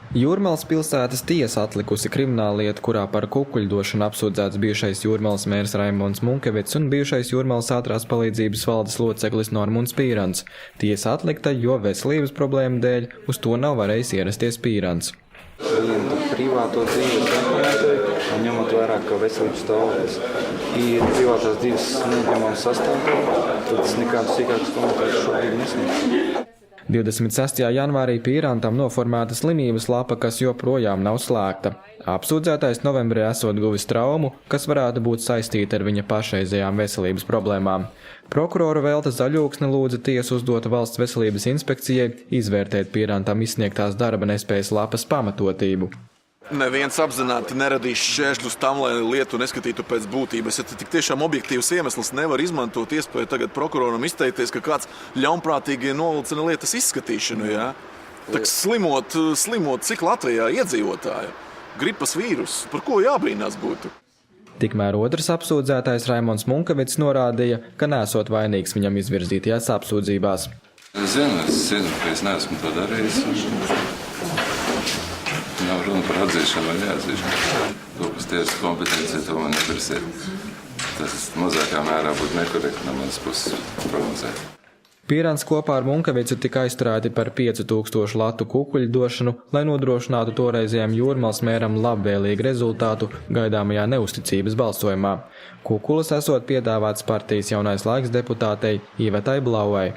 Jūrmalas pilsētas tiesa atlikusi krimināllietu, kurā par kukuļdošanu apsūdzēts bijušais Jūrmalas mērs Raimonds Munkevits un bijušais Jūrmalas ātrās palīdzības valdes loceklis Normunds Pīrants. Tiesa atlikta, jo veselības problēmu dēļ uz to nav varējis ierasties Pīrants. Viņiem privāto dzīves dokumentēja, un ņemot vērā, ka veselības stāvoklis ir privātās dzīves neatņemama sastāvdaļa, tad tas nekādus sīkākus komentārus šobrīd nesniedz. 26. janvārī Pīrantam noformēta slimības lapa, kas joprojām nav slēgta. Apsūdzētais novembrī esot guvis traumu, kas varētu būt saistīta ar viņa pašreizējām veselības problēmām. Prokurora Velta Zaļūksne lūdza tiesu uzdot Valsts veselības inspekcijai izvērtēt Pīrantam izsniegtās darba nespējas lapas pamatotību. Neviens apzināti neradīs šķēršļus tam, lai lietu neskatītu pēc būtības. Ja tik tiešām objektīvs iemesls nevar izmantot iespēju tagad prokuroram izteikties, ka kāds ļaunprātīgi novilcina lietas izskatīšanu, jā? Tak slimot, cik Latvijā iedzīvotāju? Gripas vīrus, par ko jābrīnās būtu? Tikmēr otrs apsūdzētais Raimonds Munkevits norādīja, ka nesot vainīgs viņam izvirzītajās apsūdzībās. Es zinu, ka es neesmu to darījis. Nav runa par atzīšanu vai neatzīšanu. To, kas tiesas kompetencija, to man neprasīt. Tas mazākā mērā būtu nekorekti no manas puses prognozēt. Pīrants kopā ar Munkevicu tika aizturēti par 5000 latu kukuļu došanu, lai nodrošinātu toreizējam Jūrmalas mēram labvēlīgu rezultātu gaidāmajā neusticības balsojumā. Kukulis esot piedāvāts partijas Jaunais laiks deputātei Ivetai Blauai.